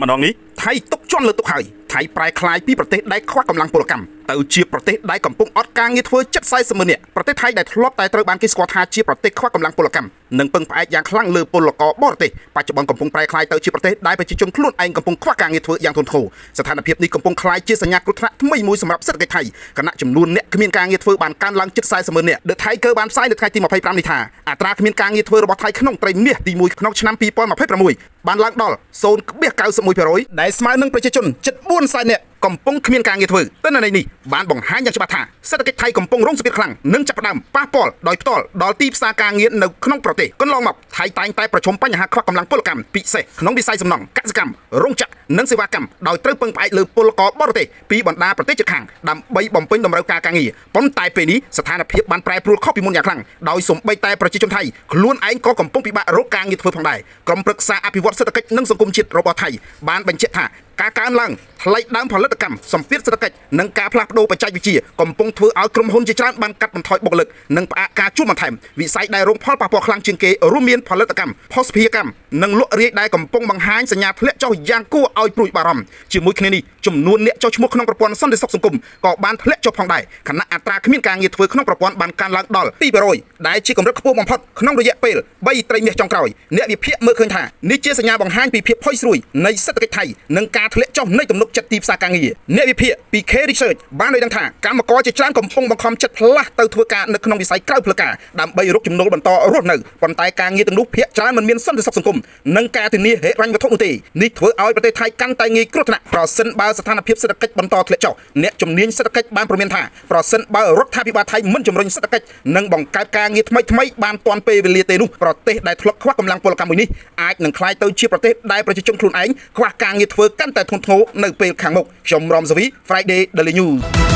ម្ដងនេះថៃទុកជន់លើទុកហើយថៃប្រែក្លាយពីប្រទេសដែលខ្វះកម្លាំងពលកម្មទៅជាប្រទេសដែលកំពុងអត់ការងារធ្វើជិត40ម៉ឺននាក់ប្រទេសថៃដែលធ្លាប់តែត្រូវបានគេស្គាល់ថាជាប្រទេសខ្វះកម្លាំងពលកម្មនិងពឹងផ្អែកយ៉ាងខ្លាំងលើពលករបរទេសបច្ចុប្បន្នកំពុងប្រែក្លាយទៅជាប្រទេសដែលប្រជាជនខ្លួនឯងកំពុងខ្វះការងារធ្វើយ៉ាងធ្ងន់ធ្ងរស្ថានភាពនេះកំពុងក្លាយជាសញ្ញាគ្រោះថ្នាក់ថ្មីមួយសម្រាប់សេដ្ឋកិច្ចថៃគណៈចំនួនអ្នកគ្មានការងារធ្វើបានកើនឡើងជិត40ម៉ឺននាក់ដែលថៃកើបានផ្សាយនៅថ្ងៃទី25នេះថាអត្រាគ្មានការងារធ្វើរបស់ថៃក្នុងត្រីមាសទី1ក្នុងឆ្នាំ2026បានឡើងដល់0.91% ដែលស្មើនឹងប្រជាជនជិត4សែននាក់កំពុងគ្មានការងារធ្វើទិន្នន័យនេះបានបង្ហាញយ៉ាងច្បាស់ថាសេដ្ឋកិច្ចថៃកំពុងរងសម្ពាធខ្លាំងនិងចាប់ផ្ដើមប៉ះពាល់ដោយផ្ទាល់ដល់ទីផ្សារការងារនៅក្នុងប្រទេសកន្លងមកថៃតែងតែប្រឈមបញ្ហាខ្វះកម្លាំងពលកម្មពិសេសក្នុងវិស័យសំណង់កសិកម្មរោងចក្រនិងសេវាកម្មដោយត្រូវពឹងផ្អែកលើពលករបរទេសពីបណ្ដាប្រទេសជិតខាងដើម្បីបំពេញតម្រូវការការងារប៉ុន្តែពេលនេះស្ថានភាពបានប្រែប្រួលខុសពីមុនយ៉ាងខ្លាំងដោយសូម្បីតែប្រជាជនថៃខ្លួនឯងក៏កំពុងពិបាករកការងារធ្វើផងដែរក្រុមប្រឹក្សាអភិវឌ្ឍសេដ្ឋកិច្ចនិងសង្គមជាតិរបស់ថៃបានបញ្ជាក់ថាការកើនឡើងថ្លៃដើមផលិតកម្មសម្ពាធសេដ្ឋកិច្ចនិងការផ្លាស់ប្ដូរបច្ចេកវិទ្យាកំពុងធ្វើឲ្យក្រុមហ៊ុនជាច្រើនបានកាត់បន្ថយបុគ្គលិកនិងផ្អាកការជួលបន្ថែមវិស័យដែលរងផលប៉ះពាល់ខ្លាំងជាងគេរួមមានផលិតកម្មភស្តុភារកម្មនិងលក់រាយដែលកំពុងបង្ហាញសញ្ញាធ្លាក់ចុះយ៉ាងគួរឲ្យព្រួយបារម្ភជាមួយគ្នានេះចំនួនអ្នកចុះឈ្មោះក្នុងប្រព័ន្ធសន្តិសុខសង្គមក៏បានធ្លាក់ចុះផងដែរខណៈអត្រាគ្មានការងារធ្វើក្នុងប្រព័ន្ធបានកើនឡើងដល់ 2% ដែលជាកម្រិតខ្ពស់បំផុតក្នុងរយៈពេល3ត្រីមាសចុងក្រោយអ្នកវិភាគមើលឃើញថានេះជាសញ្ញាបង្ហាញពីភាពផុយស្រួយនៃសេដ្ឋកិច្ចថៃនិងការធ្លាក់ចុះនៃទំនុកចិត្តទីផ្សារការងារអ្នកវិភាគពី K Research បានឲ្យដឹងថាកម្មករជាច្រើនកំពុងបង្ខំចិត្តផ្លាស់ទៅធ្វើការនៅក្នុងវិស័យក្រៅផ្លូវការដើម្បីរកចំណូលបន្តរស់នៅប៉ុន្តែការងារទាំងនោះភាគច្រើនមិនមានសន្តិសុខសង្គមនិងការធានាហិរញ្ញវត្ថុនោះទេនេះធ្វើឲ្យប្រទេសថៃកាន់តែងាយគ្រោះថ្នាក់ប្រសិនបើស្ថានភាពសេដ្ឋកិច្ចបន្តធ្លាក់ចុះអ្នកជំនាញសេដ្ឋកិច្ចបានព្រមានថាប្រសិនបើរដ្ឋាភិបាលថៃមិនជំរុញសេដ្ឋកិច្ចនិងបង្កើតការងារថ្មីៗបានទាន់ពេលវេលាទេនោះប្រទេសដែលធ្លាប់ខ្វះកម្លាំងពលកម្មមួយនេះអាចនឹងក្លាយទៅជាប្រទេសដែលប្រជាជនខ្លួនឯងខ្វះការងារធ្វើកាន់តែធ្ងន់ធ្ងរនៅពេលខាងមុខខ្ញុំរំសវី Friday Daily News